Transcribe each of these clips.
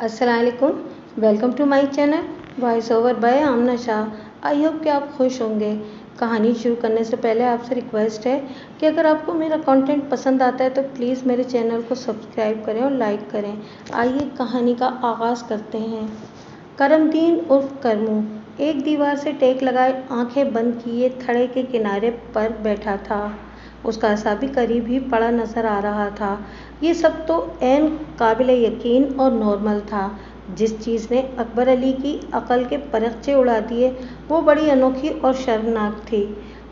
अस्सलाम वालेकुम। Welcome to my channel voice over by Amna Shah. I hope कि आप खुश होंगे। कहानी शुरू करने से पहले आपसे रिक्वेस्ट है कि अगर आपको मेरा कंटेंट पसंद आता है तो प्लीज़ मेरे चैनल को सब्सक्राइब करें और लाइक करें। आइए कहानी का आगाज़ करते हैं। करमदीन उर्फ करमू एक दीवार से टेक लगाए आंखें बंद किए थड़े के किनारे पर बैठा था। उसका असा भी करीब ही पड़ा नजर आ रहा था। ये सब तो ऐन काबिल यकीन और नॉर्मल था। जिस चीज़ ने अकबर अली की अकल के परखचे उड़ा दिए वो बड़ी अनोखी और शर्मनाक थी।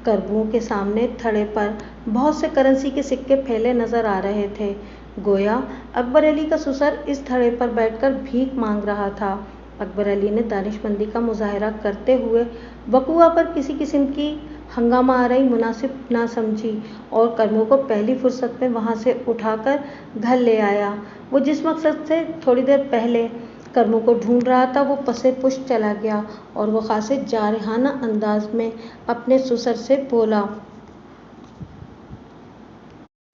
करबू के सामने थड़े पर बहुत से करेंसी के सिक्के फैले नजर आ रहे थे। गोया अकबर अली का ससुर इस थड़े पर बैठकर भीख मांग रहा था। अकबर अली ने दानिशमंदी का मुजाहरा करते हुए बकुआ पर किसी किस्म की हंगामा आ रही मुनासिब ना समझी और करमू को पहली फुर्सत में वहां से उठाकर घर ले आया। वो जिस मकसद से थोड़ी देर पहले करमू को ढूंढ रहा था वो पसे पुष्ट चला गया और वो खासे जारहाना अंदाज में अपने ससुर से बोला।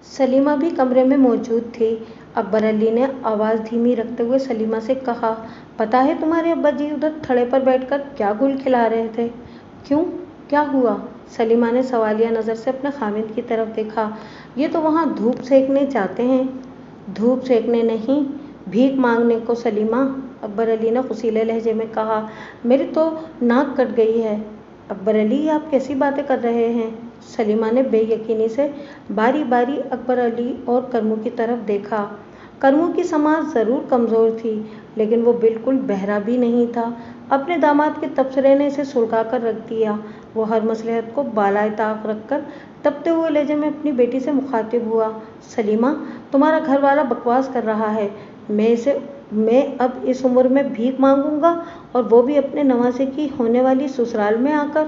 सलीमा भी कमरे में मौजूद थी। अकबर अली ने आवाज़ धीमी रखते हुए सलीमा से कहा, पता है तुम्हारे अब्बा जी उधर थड़े पर बैठकर क्या गुल खिला रहे थे? क्यों, क्या हुआ? सलीमा ने सवालिया नज़र से अपने खामिद की तरफ देखा। ये तो वहाँ धूप सेकने जाते हैं। धूप सेकने नहीं, भीख मांगने को सलीमा, अकबर अली ने खुशीले लहजे में कहा। मेरी तो नाक कट गई है। अकबर अली, आप कैसी बातें कर रहे हैं? सलीमा ने बेयकीनी से बारी बारी अकबर अली और करमू की तरफ देखा। करमू की समाज ज़रूर कमज़ोर थी लेकिन वो बिल्कुल बहरा भी नहीं था। अपने दामाद के तबसरे ने इसे सुलगा कर रख दिया। वो हर मसलहत को बालाए ताक रखकर तपते हुए लहजे में अपनी बेटी से मुखातिब हुआ। सलीमा, तुम्हारा घर वाला बकवास कर रहा है। मैं अब इस उम्र में भीख मांगूंगा और वो भी अपने नवासे की होने वाली ससुराल में आकर?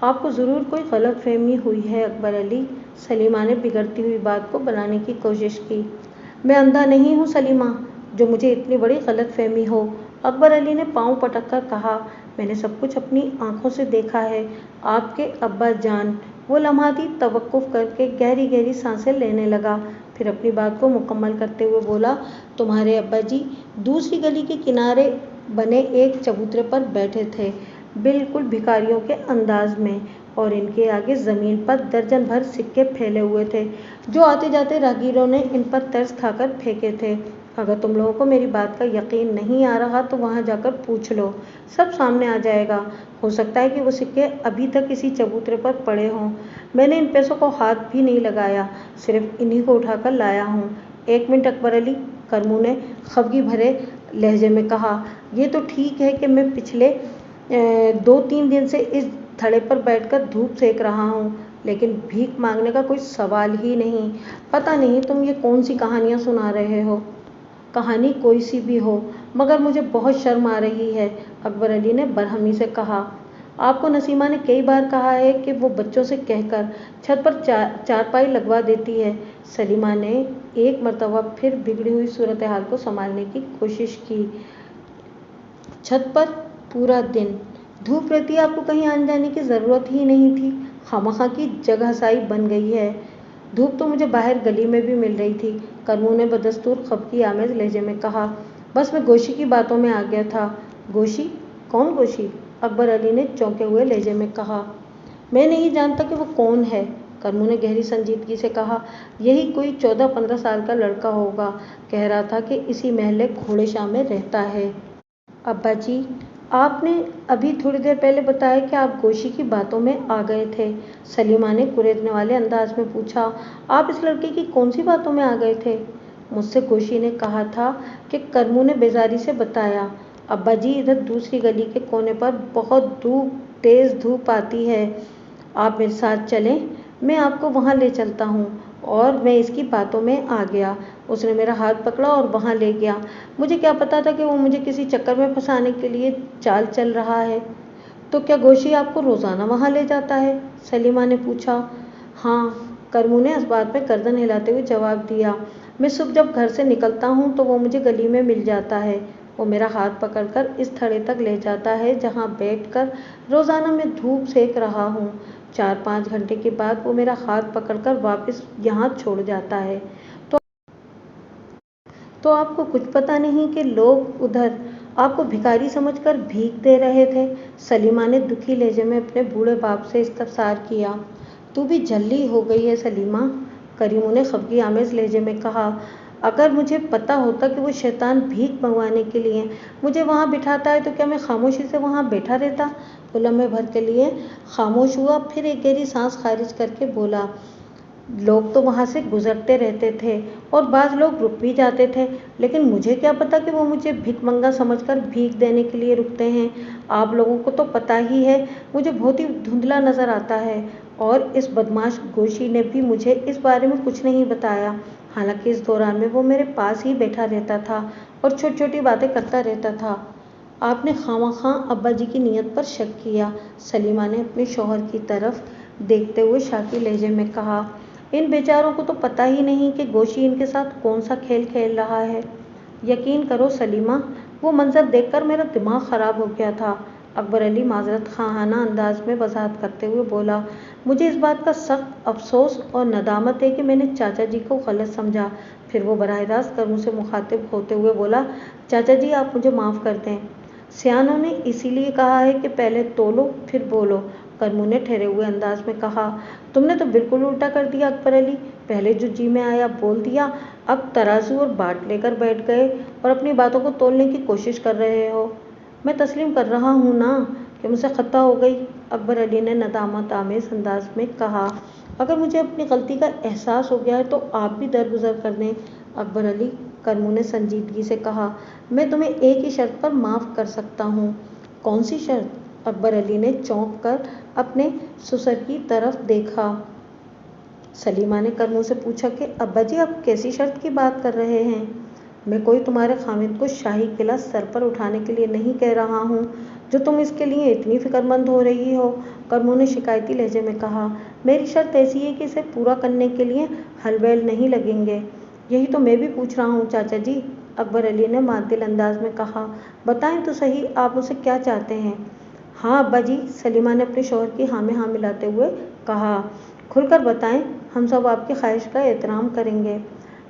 आपको ज़रूर कोई गलत फहमी हुई है अकबर अली। सलीमा ने बिगड़ती हुई बात को बनाने की कोशिश की। मैं अंधा नहीं हूँ सलीमा जो मुझे इतनी बड़ी गलत फहमी हो। अकबर अली ने पाँव पटक कर कहा, मैंने सब कुछ अपनी आंखों से देखा है। आपके अब्बा जान। वो लम्हाती तवक्कुफ करके गहरी गहरी सांसें लेने लगा, फिर अपनी बात को मुकम्मल करते हुए बोला, तुम्हारे अब्बा जी दूसरी गली के किनारे बने एक चबूतरे पर बैठे थे, बिल्कुल भिखारियों के अंदाज में, और इनके आगे ज़मीन पर दर्जन भर सिक्के फैले हुए थे जो आते जाते राहगीरों ने इन पर तरस खाकर फेंके थे। अगर तुम लोगों को मेरी बात का यकीन नहीं आ रहा तो वहाँ जाकर पूछ लो, सब सामने आ जाएगा। हो सकता है कि वो सिक्के अभी तक इसी चबूतरे पर पड़े हों। मैंने इन पैसों को हाथ भी नहीं लगाया, सिर्फ इन्हीं को उठाकर लाया हूँ। एक मिनट अकबर अली, करमू ने खफगी भरे लहजे में कहा। ये तो ठीक है कि मैं पिछले 2-3 दिन से इस थड़े पर बैठकर धूप सेक रहा हूँ लेकिन भीख मांगने का कोई सवाल ही नहीं। पता नहीं तुम ये कौन सी कहानियाँ सुना रहे हो। कहानी कोई सी भी हो मगर मुझे बहुत शर्म आ रही है, अकबर अली ने बरहमी से कहा। आपको नसीमा ने कई बार कहा है कि वो बच्चों से कहकर छत पर चारपाई लगवा देती है। सलीमा ने एक मर्तबा फिर बिगड़ी हुई सूरत हाल को संभालने की कोशिश की। छत पर पूरा दिन धूप रहती, आपको कहीं आने जाने की ज़रूरत ही नहीं थी। खामखा की जगहसाई बन गई है। धूप तो मुझे बाहर गली में भी मिल रही थी, करमू ने बदस्तूर खफकी आमेज लहजे में कहा। बस मैं गोशी की बातों में आ गया था। गोशी? कौन गोशी? अकबर अली ने चौंके हुए लहजे में कहा। मैं नहीं जानता कि वो कौन है, करमू ने गहरी संजीदगी से कहा। यही कोई 14-15 साल का लड़का होगा, कह रहा था कि इसी महल्ले घोड़ेशाह में रहता है। अब्बा जी, आपने अभी थोड़ी देर पहले बताया कि आप गोशी की बातों में आ गए थे। सलीमा ने कुरेदने वाले अंदाज में पूछा। आप इस लड़के की कौन सी बातों में आ गए थे? मुझसे गोशी ने कहा था कि करमू ने बेजारी से बताया। अब्बा जी, इधर दूसरी गली के कोने पर बहुत तेज़ धूप आती है। आप मेरे साथ चलें, मैं आपको वहाँ ले चलता हूँ। और मैं इसकी बातों में आ गया। उसने मेरा हाथ पकड़ा और वहाँ ले गया। मुझे क्या पता था कि वो मुझे किसी चक्कर में फंसाने के लिए चाल चल रहा है। तो क्या गोशी आपको रोज़ाना वहाँ ले जाता है? सलीमा ने पूछा। हाँ, करमू ने इस बात में गर्दन हिलाते हुए जवाब दिया। मैं सुबह जब घर से निकलता हूँ तो वो मुझे गली में मिल जाता है। वो मेरा हाथ पकड़कर इस थड़े तक ले जाता है जहाँ बैठकर रोज़ाना मैं धूप सेक रहा हूँ। 4-5 घंटे के बाद वो मेरा हाथ पकड़कर वापस यहाँ छोड़ जाता है। तो आपको कुछ पता नहीं कि लोग उधर आपको भिखारी समझकर भीख दे रहे थे? सलीमा ने दुखी लहजे में अपने बूढ़े बाप से इस्तफसार किया। तू भी जल्दी हो गई है सलीमा, करीमू ने खफगी आमेज लहजे में कहा। अगर मुझे पता होता कि वो शैतान भीख मंगवाने के लिए मुझे वहाँ बिठाता है तो क्या मैं खामोशी से वहाँ बैठा रहता? वो लम्हे भर के लिए खामोश हुआ, फिर एक गहरी सांस खारिज करके बोला, लोग तो वहाँ से गुजरते रहते थे और बाज़ लोग रुक भी जाते थे, लेकिन मुझे क्या पता कि वो मुझे भिखमंगा समझकर भीख देने के लिए रुकते हैं। आप लोगों को तो पता ही है मुझे बहुत ही धुंधला नज़र आता है, और इस बदमाश गोशी ने भी मुझे इस बारे में कुछ नहीं बताया। हालांकि इस दौरान में वो मेरे पास ही बैठा रहता था और छोटी छोटी बातें करता रहता था। आपने खामख़ा अब्बा जी की नीयत पर शक किया, सलीमा ने अपने शौहर की तरफ देखते हुए शाकी लहजे में कहा। इन बेचारों को तो पता ही नहीं कि गोशी इनके साथ कौन सा खेल खेल रहा है। यकीन करो सलीमा, वो मंजर देखकर मेरा दिमाग ख़राब हो गया था। अकबर अली माजरत खाना अंदाज में वजाहत करते हुए बोला, मुझे इस बात का सख्त अफसोस और नदामत है कि मैंने चाचा जी को गलत समझा। फिर वो बराह रास्त करमू से मुखातिब होते हुए बोला, चाचा जी आप मुझे माफ़ कर दें। सियानों ने इसीलिए कहा है कि पहले तोलो फिर बोलो, करमू ने ठहरे हुए अंदाज में कहा। तुमने तो बिल्कुल उल्टा कर दिया अकबर अली, पहले जो जी में आया बोल दिया, अब तराजू और बाट लेकर बैठ गए और अपनी बातों को तोलने की कोशिश कर रहे हो। मैं तस्लीम कर रहा हूँ ना कि मुझसे खता हो गई, अकबर अली ने नदामत आमेज अंदाज में कहा। अगर मुझे अपनी गलती का एहसास हो गया है तो आप भी दरगुजर कर दें अकबर अली, करमू ने संजीदगी से कहा। मैं तुम्हें एक ही शर्त पर माफ़ कर सकता हूँ। कौन सी शर्त? अकबर अली ने चौंक कर अपने ससुर की तरफ देखा। सलीमा ने करमू से पूछा कि अब्बा जी आप कैसी शर्त की बात कर रहे हैं? मैं कोई तुम्हारे खामिद को शाही किला सर पर उठाने के लिए नहीं कह रहा हूँ जो तुम इसके लिए इतनी फिक्रमंद हो रही हो, करमू ने शिकायती लहजे में कहा। मेरी शर्त ऐसी है कि इसे पूरा करने के लिए हलबैल नहीं लगेंगे। यही तो मैं भी पूछ रहा हूँ चाचा जी, अकबर अली ने मादिल अंदाज में कहा। बताएं तो सही आप उसे क्या चाहते हैं? हाँ अब्बा जी, सलीमा ने अपने शौहर की हाँ में हाँ मिलाते हुए कहा। खुलकर बताएं, हम सब आपकी ख्वाहिश का एहतराम करेंगे।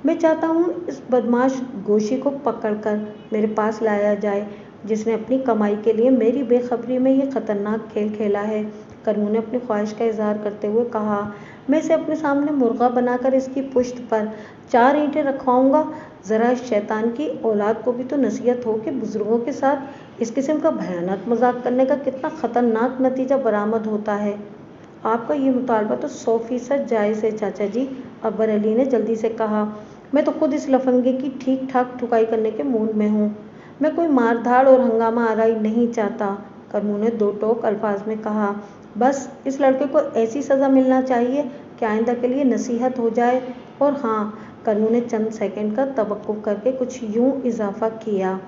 मैं चाहता हूँ इस बदमाश गोशी को पकड़कर मेरे पास लाया जाए जिसने अपनी कमाई के लिए मेरी बेखबरी में ये खतरनाक खेल खेला है, करमू ने अपनी ख्वाहिश का इजहार करते हुए कहा। मैं इसे अपने सामने मुर्गा बनाकर इसकी पुश्त पर 4 ईंटें रखवाऊंगा। ज़रा इस शैतान की औलाद को भी तो नसीहत हो कि बुजुर्गों के साथ इस किस्म का भयानक मजाक करने का कितना ख़तरनाक नतीजा बरामद होता है। आपका ये मुतालबा तो 100% जायज़ है चाचा जी, अकबर अली ने जल्दी से कहा। मैं तो खुद इस लफंगे की ठीक ठाक ठुकाई करने के मूड में हूँ। मैं कोई मारधाड़ और हंगामा आराई नहीं चाहता, करमू ने दो टोक अल्फाज में कहा। बस इस लड़के को ऐसी सज़ा मिलना चाहिए कि आइंदा के लिए नसीहत हो जाए। और हाँ, करमू ने चंद सेकंड का तवक्कुफ करके कुछ यूं इजाफा किया,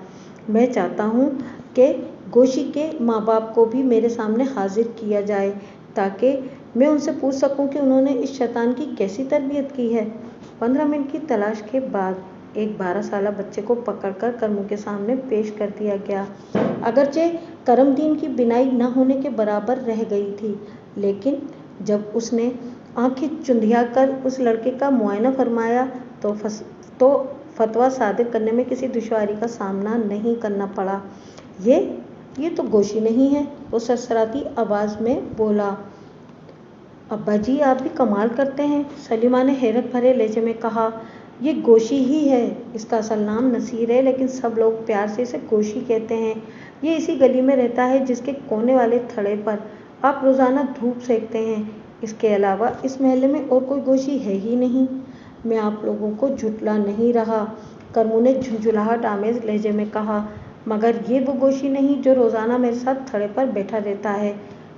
मैं चाहता हूँ कि गोशी के माँ बाप को भी मेरे सामने हाजिर किया जाए ताकि मैं उनसे पूछ सकूं कि उन्होंने इस शैतान की कैसी तरबियत की है। 15 मिनट की तलाश के बाद एक 12 साला बच्चे को पकड़कर करमू के सामने पेश कर दिया गया। अगरचे करमदीन की बिनाई न होने के बराबर रह गई थी, लेकिन जब उसने आंखें चुंधिया कर उस लड़के का मुआयना फरमाया तो फतवा सादिर करने में किसी दुश्वारी का सामना नहीं करना पड़ा। ये तो गोशी नहीं है, वो सरसराती आवाज़ में बोला। अब्बा जी आप भी कमाल करते हैं, सलीमा ने हैरत भरे लहजे में कहा। ये गोशी ही है, इसका असल नाम नसीर है, लेकिन सब लोग प्यार से इसे गोशी कहते हैं। ये इसी गली में रहता है जिसके कोने वाले थड़े पर आप रोज़ाना धूप सेकते हैं। इसके अलावा इस महल्ले में और कोई गोशी है ही नहीं। मैं आप लोगों को झुठला नहीं रहा, करमू ने झुंझुलाहट आमेज लहजे में कहा, मगर ये वो गोशी नहीं जो रोज़ाना मेरे साथ थड़े पर बैठा रहता है।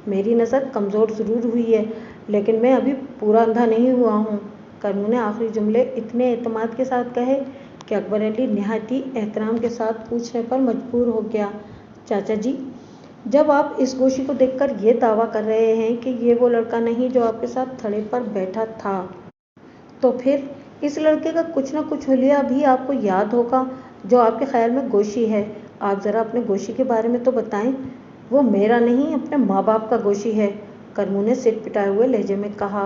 मेरी नज़र कमज़ोर ज़रूर हुई है, लेकिन मैं अभी पूरा अंधा नहीं हुआ हूँ, करमू ने आखिरी जुमले इतने एतमाद के साथ कहे कि अकबर अली निहायती एहतराम के साथ पूछने पर मजबूर हो गया। चाचा जी, जब आप इस गोशी को देखकर ये दावा कर रहे हैं कि ये वो लड़का नहीं जो आपके साथ थड़े पर बैठा था, तो फिर इस लड़के का कुछ न कुछ हुलिया भी आपको याद होगा जो आपके ख्याल में गोशी है। आप ज़रा अपने गोशी के बारे में तो बताएं। वो मेरा नहीं, अपने माँ बाप का गोशी है, करमू ने सिर पिटाए हुए लहजे में कहा।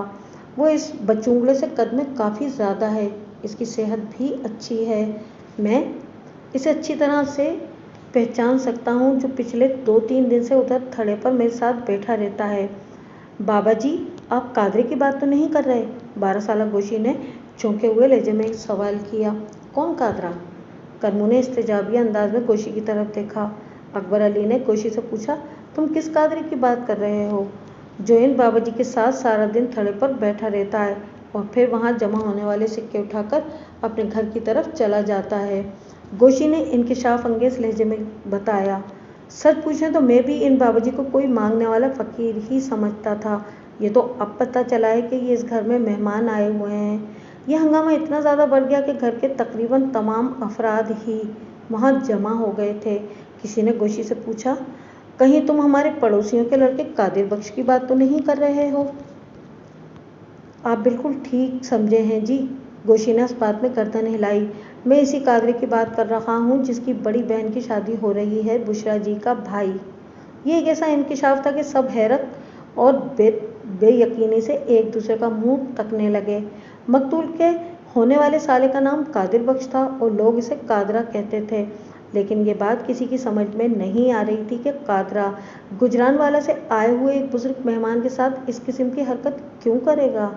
वो इस बचूंगड़े से कद में काफ़ी ज़्यादा है, इसकी सेहत भी अच्छी है, मैं इसे अच्छी तरह से पहचान सकता हूँ जो पिछले 2-3 दिन से उधर थड़े पर मेरे साथ बैठा रहता है। बाबा जी, आप कादरे की बात तो नहीं कर रहे? 12 साला गोशी ने चौंके हुए लहजे में एक सवाल किया। कौन कादरा? करमू ने इस्तेजाबिया अंदाज में गोशी की तरफ देखा। अकबर अली ने गोशी से पूछा, तुम किस कादरे की बात कर रहे हो? जो इन बाबा जी के साथ सारा दिन थड़े पर बैठा रहता है और फिर वहाँ जमा होने वाले सिक्के उठाकर अपने घर की तरफ चला जाता है। गोशी ने इंकिशाफ अंगेज लहजे में बताया। सच पूछें तो मैं भी इन बाबा जी को कोई मांगने वाला फकीर ही समझता था। ये तो अब पता चला है कि ये इस घर में मेहमान आए हुए हैं। यह हंगामा इतना ज़्यादा बढ़ गया कि घर के तकरीबन तमाम अफराद ही वहाँ जमा हो गए थे। किसी ने गोशी से पूछा, कहीं तुम हमारे पड़ोसियों के लड़के कादिर बख्श की बात तो नहीं कर रहे हो? आप बिल्कुल ठीक समझे हैं जी, गोशी ने इस बात में गर्दन हिलाई। मैं इसी कादरे की बात कर रहा हूँ जिसकी बड़ी बहन की शादी हो रही है, बुशरा जी का भाई। ये एक ऐसा इंकिशाफ था कि सब हैरत और बेयकीनी से एक दूसरे का मुंह तकने लगे। मकतूल के होने वाले साले का नाम कादिर बख्श था और लोग इसे कादरा कहते थे। लेकिन ये बात किसी की समझ में नहीं आ रही थी कि कादरा गुजरानवाला से आए हुए एक बुजुर्ग मेहमान के साथ इस किस्म की हरकत क्यों करेगा।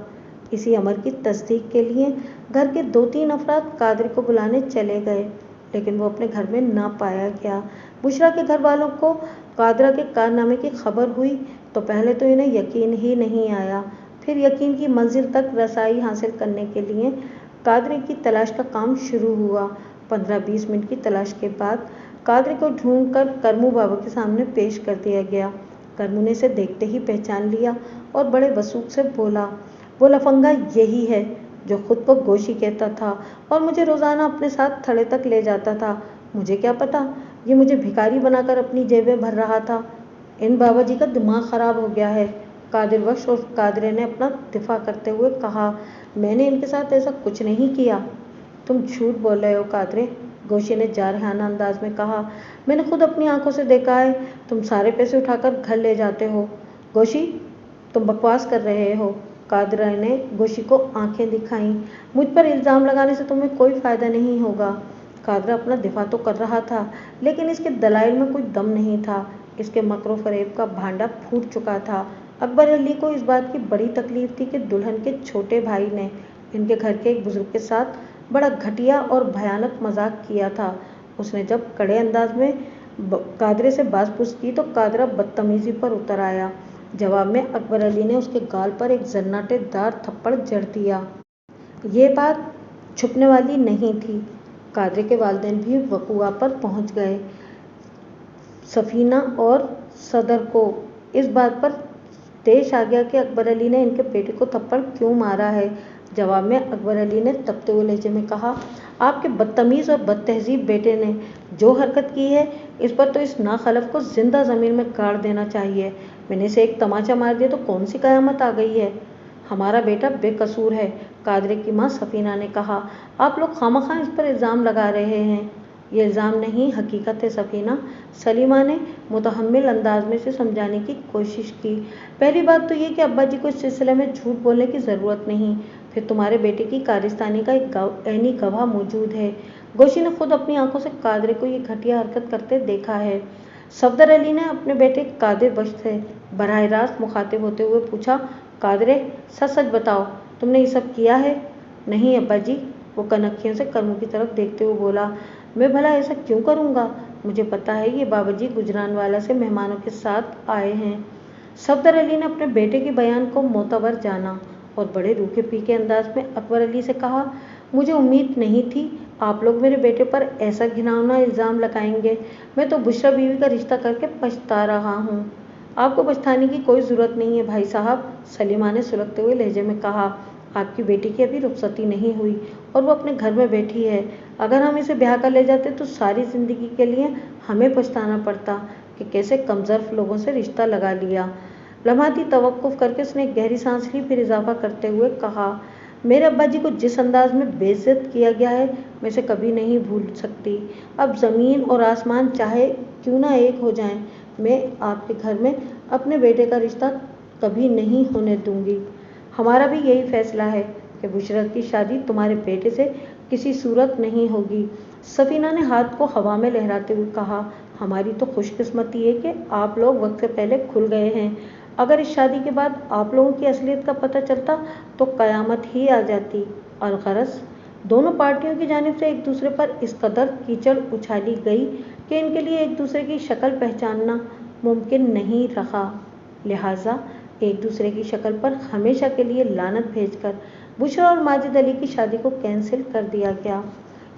इसी अमर की तस्दीक के लिए घर के 2-3 अफराद कादरे को बुलाने चले गए, लेकिन वो अपने घर में ना पाया गया। बुशरा के घर वालों को कादरा के कारनामे की खबर हुई तो पहले तो इन्हें यकीन ही नहीं आया। फिर यकीन की मंजिल तक रसाई हासिल करने के लिए कादरे की तलाश का काम शुरू हुआ। 15-20 मिनट की तलाश के बाद कादरे को ढूंढकर करमू बाबा के सामने पेश कर दिया गया। करमू ने इसे देखते ही पहचान लिया और बड़े वसूख से बोला, वो लफंगा यही है जो खुद को गोशी कहता था और मुझे रोज़ाना अपने साथ थड़े तक ले जाता था। मुझे क्या पता ये मुझे भिखारी बनाकर अपनी जेबें भर रहा था। इन बाबा जी का दिमाग ख़राब हो गया है। कादिर बख्श और कादरे ने अपना दिफा करते हुए कहा, मैंने इनके साथ ऐसा कुछ नहीं किया। तुम झूठ बोल रहे हो कादरे, गोशी ने जारहाना अंदाज में कहा। मैंने खुद अपनी आंखों से देखा है, तुम सारे पैसे उठाकर घर ले जाते हो। गोशी, तुम बकवास कर रहे हो। कादरा ने गोशी को आंखें दिखाईं। मुझ पर इल्ज़ाम लगाने से तुम्हें कोई फ़ायदा नहीं होगा। कादरा अपना दिफा तो कर रहा था, लेकिन इसके दलाइल में कोई दम नहीं था। इसके मकरो फरेब का भांडा फूट चुका था। अकबर अली को इस बात की बड़ी तकलीफ थी कि दुल्हन के छोटे भाई ने इनके घर के एक बुजुर्ग के साथ बड़ा घटिया और भयानक मजाक किया था। उसने जब कड़े अंदाज में कादरे से बात-पूछ की तो कादरा बदतमीजी पर उतर आया। जवाब में अकबर अली ने उसके गाल पर एक जन्नाटेदार थप्पड़ जड़ दिया। ये बात छुपने वाली नहीं थी। कादरे के वालिदैन भी वकुआ पर पहुंच गए। सफीना और सदर को इस बात पर देश आ गया कि अकबर अली ने इनके बेटे को थप्पड़ क्यों मारा है। जवाब में अकबर अली ने तपते हुए लहजे में कहा, आपके बदतमीज़ और बदतहजीब बेटे ने जो हरकत की है इस पर तो इस नाखलफ को जिंदा ज़मीन में गाड़ देना चाहिए। मैंने इसे एक तमाचा मार दिया तो कौन सी कयामत आ गई है। हमारा बेटा बेकसूर है, कादरे की माँ सफीना ने कहा। आप लोग खामखा इस पर इल्ज़ाम लगा रहे हैं। ये इल्ज़ाम नहीं, हकीकत है सफीना, सलीमा ने मुतहम्मिल अंदाज में से समझाने की कोशिश की। पहली बात तो ये कि अब्बा जी को इस सिलसिले में झूठ बोलने की ज़रूरत नहीं। फिर तुम्हारे बेटे की कारिस्तानी का एक ऐनी गवाह मौजूद है। गोशी ने खुद अपनी आंखों से कादरे को ये घटिया हरकत करते देखा है। सफदर अली ने अपने बेटे कादिर बख्श से बराह रास्त मुखातिब होते हुए पूछा, कादरे, सच सच बताओ, तुमने ये सब किया है? नहीं अब्बा जी, वो कनखियों से करमू की तरफ देखते हुए बोला। मैं भला ऐसा क्यों करूँगा? मुझे पता है ये बाबा जी गुजरानवाला से मेहमानों के साथ आए हैं। सफदर अली ने अपने बेटे के बयान को मोतबर जाना और बड़े रूखे पीके अंदाज में अकबर अली से कहा, मुझे उम्मीद नहीं थी आप लोग मेरे बेटे पर ऐसा घिनौना इल्ज़ाम लगाएंगे। मैं तो बुशरा बीवी का रिश्ता करके पछता रहा हूँ। आपको पछताने की कोई ज़रूरत नहीं है भाई साहब, सलीमा ने सुलगते हुए लहजे में कहा। आपकी बेटी की अभी रुखसती नहीं हुई और वो अपने घर में बैठी है। अगर हम इसे ब्याह कर ले जाते तो सारी ज़िंदगी के लिए हमें पछताना पड़ता कि कैसे कमज़र्फ लोगों से रिश्ता लगा लिया। लम्हाती तवक्कुफ करके उसने गहरी सांस ली, फिर इजाफा करते हुए कहा, मेरे अब्बा जी को जिस अंदाज में बेइज्जत किया गया है मैं इसे कभी नहीं भूल सकती। अब ज़मीन और आसमान चाहे क्यों ना एक हो जाएं, मैं आपके घर में अपने बेटे का रिश्ता कभी नहीं होने दूंगी। हमारा भी यही फैसला है कि बुशरा की शादी तुम्हारे बेटे से किसी सूरत नहीं होगी। सफीना ने हाथ को हवा में लहराते हुए कहा, हमारी तो खुशकिस्मती है कि आप लोग वक्त से पहले खुल गए हैं। अगर इस शादी के बाद आप लोगों की असलियत का पता चलता तो कयामत ही आ जाती। और गरज दोनों पार्टियों की जानिब से एक दूसरे पर इस कदर कीचड़ उछाली गई कि इनके लिए एक दूसरे की शक्ल पहचानना मुमकिन नहीं रहा। लिहाजा एक दूसरे की शक्ल पर हमेशा के लिए लानत भेजकर बुशरा और माजिद अली की शादी को कैंसिल कर दिया गया।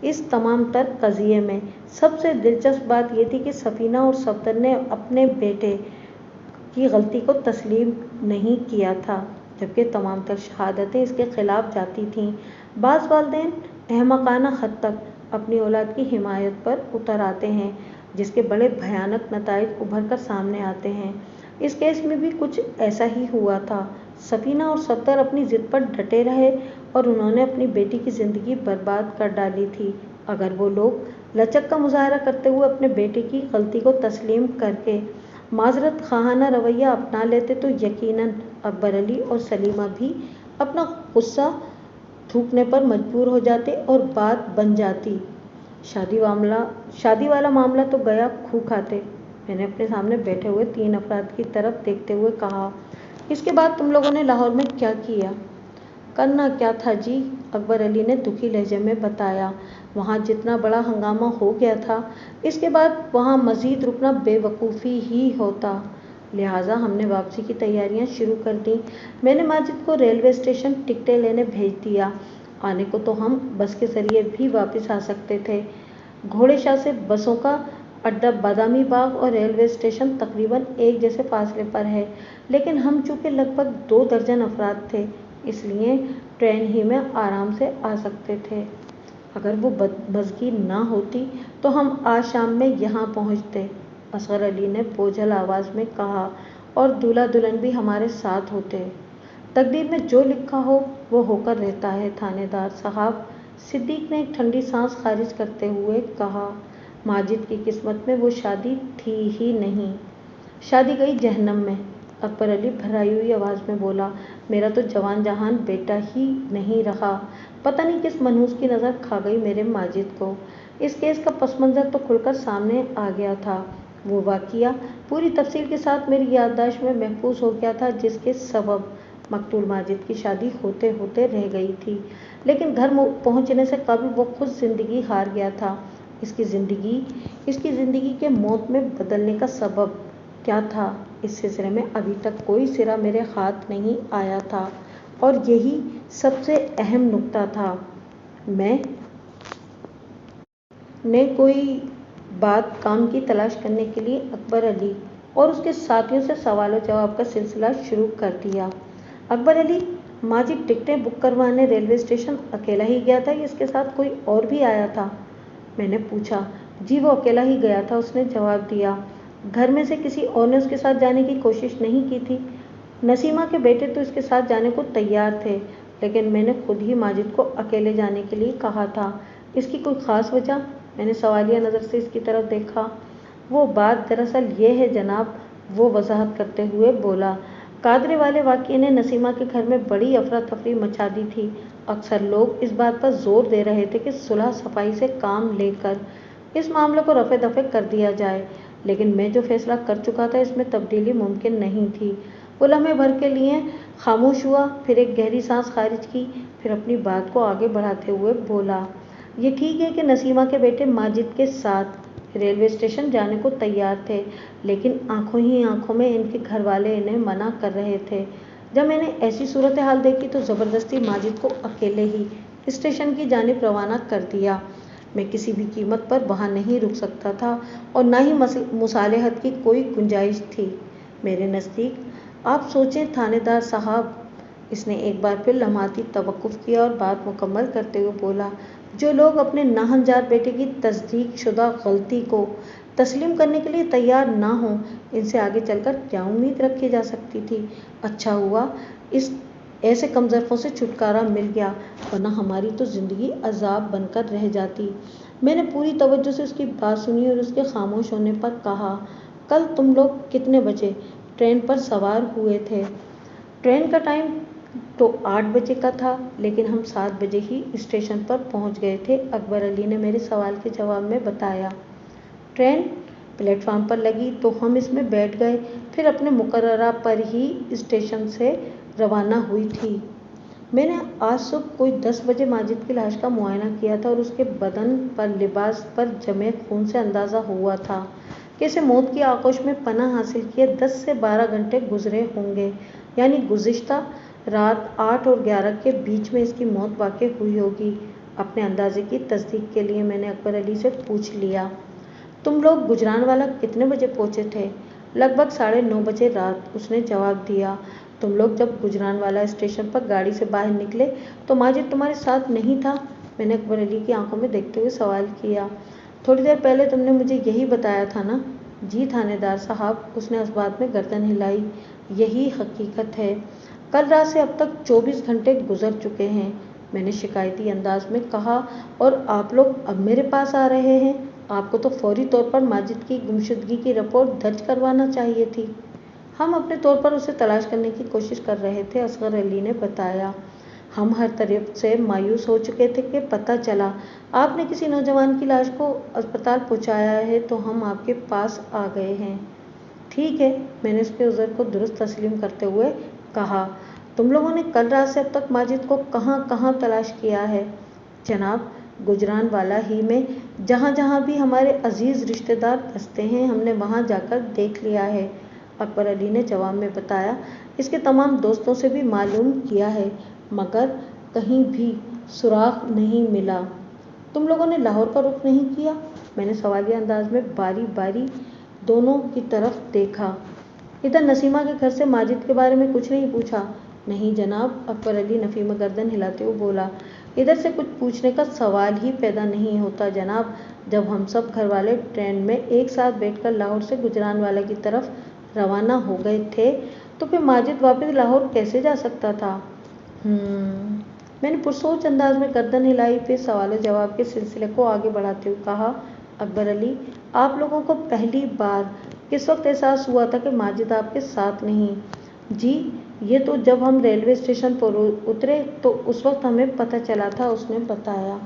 इस तमाम तर कज़िये में सबसे दिलचस्प बात यह थी कि सफीना और सफदर ने अपने बेटे की गलती को तस्लीम नहीं किया था, जबकि तमाम तर शहादतें इसके खिलाफ जाती थीं। बाज़ वालिदैन अहमकाना हद तक अपनी औलाद की हिमायत पर उतर आते हैं, जिसके बड़े भयानक नताइज उभर कर सामने आते हैं। इस केस में भी कुछ ऐसा ही हुआ था। सफीना और सफदर अपनी जिद पर डटे रहे और उन्होंने अपनी बेटी की ज़िंदगी बर्बाद कर डाली थी। अगर वो लोग लचक का मुजाहरा करते हुए अपने बेटे की गलती को तस्लीम करके माजरत खाना रवैया अपना लेते तो यकीनन अकबर अली और सलीमा भी अपना गुस्सा थूकने पर मजबूर हो जाते और बात बन जाती। शादी वाला मामला तो गया खू खाते। मैंने अपने सामने बैठे हुए 3 अफराद की तरफ देखते हुए कहा, इसके बाद तुम लोगों ने लाहौर में क्या किया? करना क्या था जी, अकबर अली ने दुखी लहजे में बताया। वहाँ जितना बड़ा हंगामा हो गया था, इसके बाद वहाँ मज़ीद रुकना बेवकूफ़ी ही होता। लिहाजा हमने वापसी की तैयारियां शुरू कर दी। मैंने माजिद को रेलवे स्टेशन टिकटें लेने भेज दिया। आने को तो हम बस के ज़रिए भी वापस आ सकते थे। घोड़े शाह से बसों का अड्डा बादामी बाग और रेलवे स्टेशन तकरीबन एक जैसे फासले पर है, लेकिन हम चूँकि लगभग 2 दर्जन अफराद थे, इसलिए ट्रेन ही में आराम से आ सकते थे। अगर वो बदमज़गी ना होती तो हम आज शाम में यहाँ पहुँचते, असगर अली ने बोझल आवाज़ में कहा, और दूल्हा दुल्हन भी हमारे साथ होते। तकदीर में जो लिखा हो वो होकर रहता है थानेदार साहब, सिद्दीक ने एक ठंडी सांस खारिज करते हुए कहा। माजिद की किस्मत में वो शादी थी ही नहीं। शादी गई जहन्नम में, अकबर अली भर्राई हुई आवाज़ में बोला। मेरा तो जवान जहान बेटा ही नहीं रहा। पता नहीं किस मनहूस की नज़र खा गई मेरे माजिद को। इस केस का पस मंज़र तो खुलकर सामने आ गया था। वो वाक़िया पूरी तफसील के साथ मेरी याददाश्त में महफूज हो गया था, जिसके सबब मकतूल माजिद की शादी होते होते रह गई थी, लेकिन घर पहुँचने से कबल वो खुद ज़िंदगी हार गया था। इसकी ज़िंदगी के मौत में बदलने का सबब क्या था, इस सिलसिले में अभी तक कोई सिरा मेरे हाथ नहीं आया था, और यही सबसे अहम नुक्ता था। मैं ने कोई बात काम की तलाश करने के लिए अकबर अली और उसके साथियों से सवाल जवाब का सिलसिला शुरू कर दिया। अकबर अली, माजिद टिकटें बुक करवाने रेलवे स्टेशन अकेला ही गया था या इसके साथ कोई और भी आया था? मैंने पूछा। जी वो अकेला ही गया था, उसने जवाब दिया। घर में से किसी और ने उसके साथ जाने की कोशिश नहीं की थी? नसीमा के बेटे तो इसके साथ जाने को तैयार थे, लेकिन मैंने खुद ही माजिद को अकेले जाने के लिए कहा था। इसकी कोई ख़ास वजह? मैंने सवालिया नज़र से इसकी तरफ देखा। वो बात दरअसल ये है जनाब, वो वजाहत करते हुए बोला। कादरे वाले वाक़ये ने नसीमा के घर में बड़ी अफरा तफरी मचा दी थी। अक्सर लोग इस बात पर जोर दे रहे थे कि सुलह सफाई से काम लेकर इस मामले को रफ़े दफ़े कर दिया जाए, लेकिन मैं जो फैसला कर चुका था इसमें तब्दीली मुमकिन नहीं थी। वो लम्हे भर के लिए खामोश हुआ, फिर एक गहरी सांस खारिज की, फिर अपनी बात को आगे बढ़ाते हुए बोला। ये ठीक है कि नसीमा के बेटे माजिद के साथ रेलवे स्टेशन जाने को तैयार थे, लेकिन आंखों ही आंखों में इनके घर वाले इन्हें मना कर रहे थे। जब मैंने ऐसी सूरत हाल देखी तो ज़बरदस्ती माजिद को अकेले ही स्टेशन की जानिब रवाना कर दिया। मैं किसी भी कीमत पर वहाँ नहीं रुक सकता था और ना ही मुसालहत की कोई गुंजाइश थी मेरे नज़दीक। आप सोचें थानेदार साहब, इसने एक बार फिर लम्हाती तवक्कुफ़ किया और बात मुकम्मल करते हुए बोला। जो लोग अपने नाहंजार बेटे की तस्दीक शुदा गलती को तस्लीम करने के लिए तैयार ना हों, इनसे आगे चलकर क्या उम्मीद रखी जा सकती थी? अच्छा हुआ इस ऐसे कमज़रफ़ों से छुटकारा मिल गया, वरना हमारी तो ज़िंदगी अजाब बनकर रह जाती। मैंने पूरी तवज्जो से उसकी बात सुनी और उसके खामोश होने पर कहा, कल तुम लोग कितने बजे ट्रेन पर सवार हुए थे? ट्रेन का टाइम तो 8 बजे का था, लेकिन हम 7 बजे ही स्टेशन पर पहुंच गए थे, अकबर अली ने मेरे सवाल के जवाब में बताया। ट्रेन प्लेटफार्म पर लगी तो हम इसमें बैठ गए, फिर अपने मुकर्ररा पर ही स्टेशन से रवाना हुई थी। मैंने आज सुबह कोई 10 बजे माजिद की लाश का मुआयना किया था और उसके बदन पर, लिबास पर जमे खून से अंदाज़ा हुआ था कि इसे मौत की आगोश में पनाह हासिल किए 10 से 12 घंटे गुजरे होंगे, यानी गुज़िश्ता रात 8 और 11 के बीच में इसकी मौत वाक़ई हुई होगी। अपने अंदाजे की तस्दीक के लिए मैंने अकबर अली से पूछ लिया, तुम लोग गुजरानवाला कितने बजे पहुँचे थे? लगभग 9:30 बजे रात, उसने जवाब दिया। तुम लोग जब गुजरानवाला स्टेशन पर गाड़ी से बाहर निकले तो माजिद तुम्हारे साथ नहीं था? मैंने अकबर अली की आंखों में देखते हुए सवाल किया। थोड़ी देर पहले तुमने मुझे यही बताया था ना? जी थानेदार साहब, उसने इस बात में गर्दन हिलाई। यही हकीकत है। कल रात से अब तक 24 घंटे गुजर चुके हैं, मैंने शिकायती अंदाज में कहा, और आप लोग अब मेरे पास आ रहे हैं। आपको तो फौरी तौर पर माजिद की गुमशुदगी की रिपोर्ट दर्ज करवाना चाहिए थी। हम अपने तौर पर उसे तलाश करने की कोशिश कर रहे थे, असगर अली ने बताया। हम हर तरफ से मायूस हो चुके थे कि पता चला आपने किसी नौजवान की लाश को अस्पताल पहुंचाया है तो हम आपके पास आ गए हैं। ठीक है, मैंने उसके उज़र को दुरुस्त तस्लीम करते हुए कहा। तुम लोगों ने कल रात से अब तक माजिद को कहाँ कहाँ तलाश किया है? जनाब, गुजरानवाला ही में जहाँ जहाँ भी हमारे अजीज़ रिश्तेदार बसते हैं हमने वहाँ जाकर देख लिया है, अकबर अली ने जवाब में बताया। इसके तमाम दोस्तों से भी मालूम किया है, मगर कहीं भी सुराग नहीं मिला। तुम लोगों ने लाहौर का रुख नहीं किया? मैंने सवालिया अंदाज में बारी बारी दोनों की तरफ देखा। इधर नसीमा के घर से माजिद के बारे में कुछ नहीं पूछा? नहीं जनाब, अकबर अली नफ़ी में गर्दन हिलाते हुए बोला। इधर से कुछ पूछने का सवाल ही पैदा नहीं होता जनाब। जब हम सब घर वाले ट्रेन में एक साथ बैठकर लाहौर से गुजरानवाला की तरफ रवाना हो गए थे तो फिर माजिद वापस लाहौर कैसे जा सकता था? मैंने पुरसोच अंदाज में गर्दन हिलाई, फिर सवाल जवाब के सिलसिले को आगे बढ़ाते हुए कहा। अकबर अली, आप लोगों को पहली बार किस वक्त एहसास हुआ था कि माजिद आपके साथ नहीं? जी, ये तो जब हम रेलवे स्टेशन पर उतरे तो उस वक्त हमें पता चला था, उसने बताया।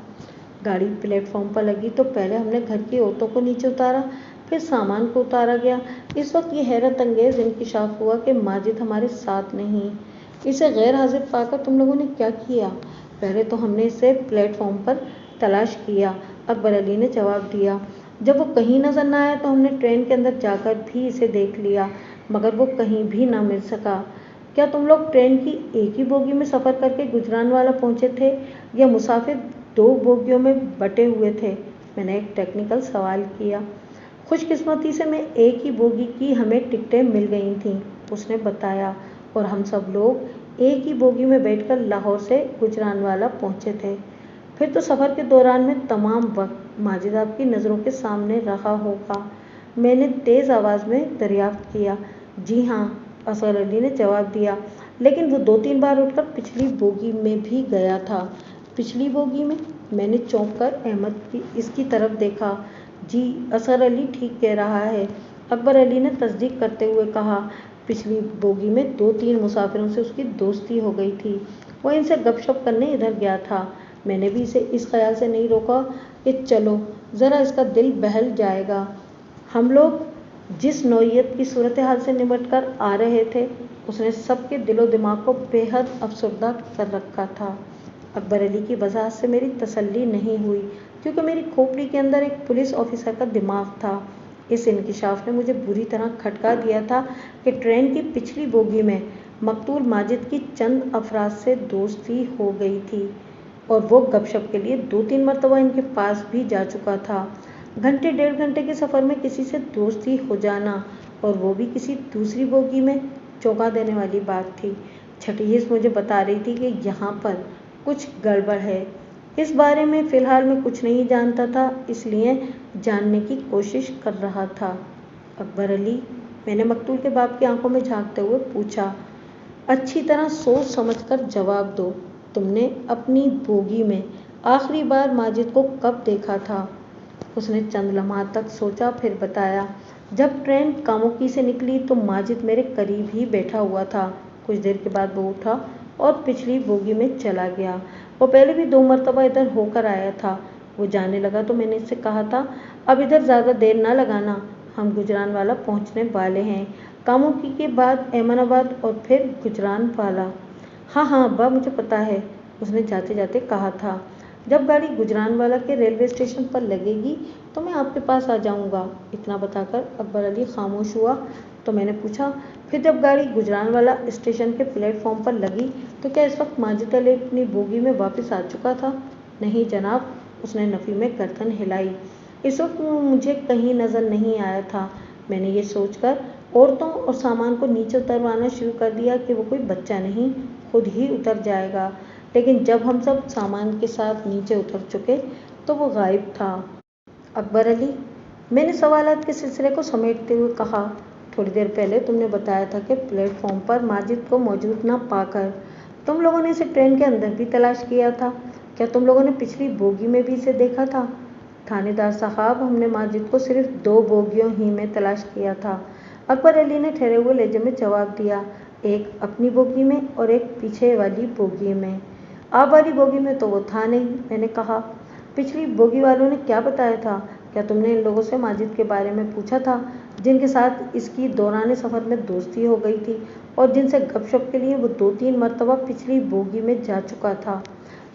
गाड़ी प्लेटफॉर्म पर लगी तो पहले हमने घर की औरतों को नीचे उतारा, फिर सामान को उतारा गया। इस वक्त ये हैरत अंगेज इंकिशाफ हुआ कि माजिद हमारे साथ नहीं। इसे गैर हाजिर पाकर तुम लोगों ने क्या किया? पहले तो हमने इसे प्लेटफॉर्म पर तलाश किया, अकबर अली ने जवाब दिया। जब वो कहीं नजर न आया तो हमने ट्रेन के अंदर जाकर भी इसे देख लिया, मगर वो कहीं भी ना मिल सका। क्या तुम लोग ट्रेन की एक ही बोगी में सफ़र करके गुजरानवाला पहुंचे थे या मुसाफिर 2 बोगियों में बटे हुए थे? मैंने एक टेक्निकल सवाल किया। खुशकिस्मती से मैं एक ही बोगी की हमें टिकटें मिल गई थीं, उसने बताया, और हम सब लोग एक ही बोगी में बैठकर लाहौर से गुजरानवाला पहुंचे थे। फिर तो सफ़र के दौरान में तमाम वक्त माजिद आपकी नज़रों के सामने रहा होगा, मैंने तेज़ आवाज़ में दरियाफ्त किया। जी हाँ, असगर अली ने जवाब दिया, लेकिन वो 2-3 बार उठकर पिछली बोगी में भी गया था। पिछली बोगी में? मैंने चौंक कर अहमद की इसकी तरफ देखा। जी, असगर अली ठीक कह रहा है, अकबर अली ने तस्दीक करते हुए कहा। पिछली बोगी में 2-3 मुसाफिरों से उसकी दोस्ती हो गई थी, वो इनसे गपशप करने इधर गया था। मैंने भी इसे इस ख्याल से नहीं रोका कि चलो ज़रा इसका दिल बहल जाएगा। हम लोग जिस नौइयत की सूरत हाल से निपट कर आ रहे थे उसने सबके दिलो दिमाग को बेहद अफसरदा कर रखा था। अकबर अली की वजाहत से मेरी तसल्ली नहीं हुई, क्योंकि मेरी खोपड़ी के अंदर एक पुलिस ऑफिसर का दिमाग था। इस इंकिशाफ ने मुझे बुरी तरह खटका दिया था कि ट्रेन की पिछली बोगी में मकतूल माजिद की चंद अफराद से दोस्ती हो गई थी और वो गपशप के लिए 2-3 मरतबा इनके पास भी जा चुका था। घंटे 1.5 घंटे के सफ़र में किसी से दोस्ती हो जाना, और वो भी किसी दूसरी बोगी में, चौंका देने वाली बात थी। छठी हिस्स मुझे बता रही थी कि यहाँ पर कुछ गड़बड़ है। इस बारे में फ़िलहाल मैं कुछ नहीं जानता था, इसलिए जानने की कोशिश कर रहा था। अकबर अली, मैंने मकतूल के बाप की आंखों में झांकते हुए पूछा। अच्छी तरह सोच समझकर जवाब दो, तुमने अपनी बोगी में आखिरी बार माजिद को कब देखा था? उसने चंद लम्हा तक सोचा, फिर बताया। जब ट्रेन कामुकी से निकली तो माजिद मेरे करीब ही बैठा हुआ था। कुछ देर के बाद वो उठा और पिछली बोगी में चला गया। वो पहले भी 2 मरतबा इधर होकर आया था। वो जाने लगा तो मैंने इससे कहा था, अब इधर ज़्यादा देर ना लगाना, हम गुजरानवाला पहुँचने वाले हैं। कामुकी के बाद अहमदाबाद और फिर गुजरानवाला। हाँ हाँ अब्बा, मुझे पता है, उसने जाते जाते कहा था। जब गाड़ी गुजरानवाला के रेलवे स्टेशन पर लगेगी तो मैं आपके पास आ जाऊंगा। इतना बताकर अकबर अली खामोश हुआ तो मैंने पूछा, फिर जब गाड़ी गुजरानवाला स्टेशन के प्लेटफॉर्म पर लगी तो क्या इस वक्त माजिद अली अपनी बोगी में वापस आ चुका था? नहीं जनाब, उसने नफ़ी में गर्दन हिलाई। इस वक्त वो मुझे कहीं नज़र नहीं आया था। मैंने ये सोचकर औरतों और सामान को नीचे उतरवाना शुरू कर दिया कि वो कोई बच्चा नहीं, खुद ही उतर जाएगा। लेकिन जब हम सब सामान के साथ नीचे उतर चुके तो वो गायब था। अकबर अली, मैंने सवालात के सिलसिले को समेटते हुए कहा, थोड़ी देर पहले तुमने बताया था कि प्लेटफॉर्म पर माजिद को मौजूद न पाकर तुम लोगों ने इसे ट्रेन के अंदर भी तलाश किया था। क्या तुम लोगों ने पिछली बोगी में भी इसे देखा था? थानेदार साहब, हमने माजिद को सिर्फ 2 बोगियों ही में तलाश किया था। अकबर अली ने ठहरे हुए लहजे में जवाब दिया, एक अपनी बोगी में और एक पीछे वाली बोगी में। आप वाली बोगी में तो वो था नहीं, मैंने कहा। पिछली बोगी वालों ने क्या बताया था? क्या तुमने इन लोगों से माजिद के बारे में पूछा था, जिनके साथ इसकी दौरान सफ़र में दोस्ती हो गई थी और जिनसे गपशप के लिए वो 2-3 मरतबा पिछली बोगी में जा चुका था?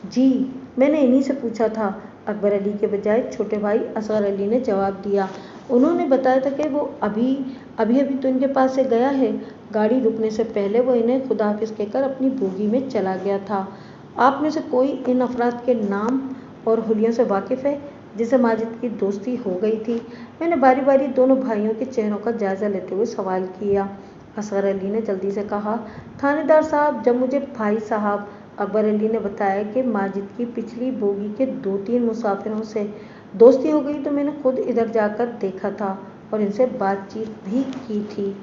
जी, मैंने इन्हीं से पूछा था, अकबर अली के बजाय छोटे भाई असगर अली ने जवाब दिया। उन्होंने बताया था कि वो अभी अभी तो इनके पास से गया है। गाड़ी रुकने से पहले वो इन्हें खुदा हाफिज़ कहकर अपनी बोगी में चला गया था। आप में से कोई इन अफराद के नाम और हुलियों से वाकिफ़ है जिसे माजिद की दोस्ती हो गई थी? मैंने बारी बारी दोनों भाइयों के चेहरों का जायज़ा लेते हुए सवाल किया। असगर अली ने जल्दी से कहा, थानेदार साहब, जब मुझे भाई साहब अकबर अली ने बताया कि माजिद की पिछली बोगी के 2-3 मुसाफिरों से दोस्ती हो गई तो मैंने खुद इधर जाकर देखा था और इनसे बातचीत भी की थी।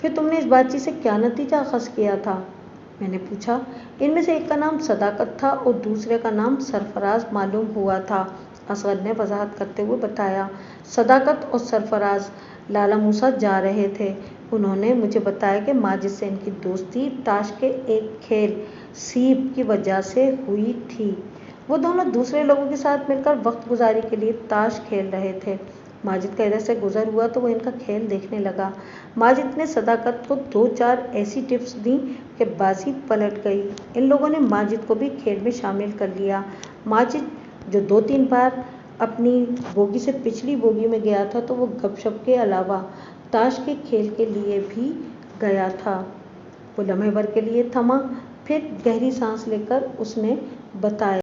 फिर तुमने इस बातचीत से क्या नतीजा अखज़ किया था? मैंने पूछा। इनमें से एक का नाम सदाकत था और दूसरे का नाम सरफराज मालूम हुआ था, असगर ने वजाहत करते हुए बताया। सदाकत और सरफराज लाला मूसा जा रहे थे। उन्होंने मुझे बताया कि माजिद से इनकी दोस्ती ताश के एक खेल सीप की वजह से हुई थी। वो दोनों दूसरे लोगों के साथ मिलकर वक्त गुजारी के लिए ताश खेल रहे थे। माजिद का इधर से गुजर हुआ तो वो इनका खेल देखने लगा। माजिद ने सदाकत को 2-4 ऐसी टिप्स दी कि बाजी पलट गई। इन लोगों ने माजिद को भी खेल में शामिल कर लिया। माजिद जो 2-3 बार अपनी बोगी से पिछली बोगी में गया था तो वो गपशप के अलावा ताश के खेल के लिए भी गया था। वो लम्हे भर के लिए थमा, फिर गहरी सांस लेकर उसने बताया,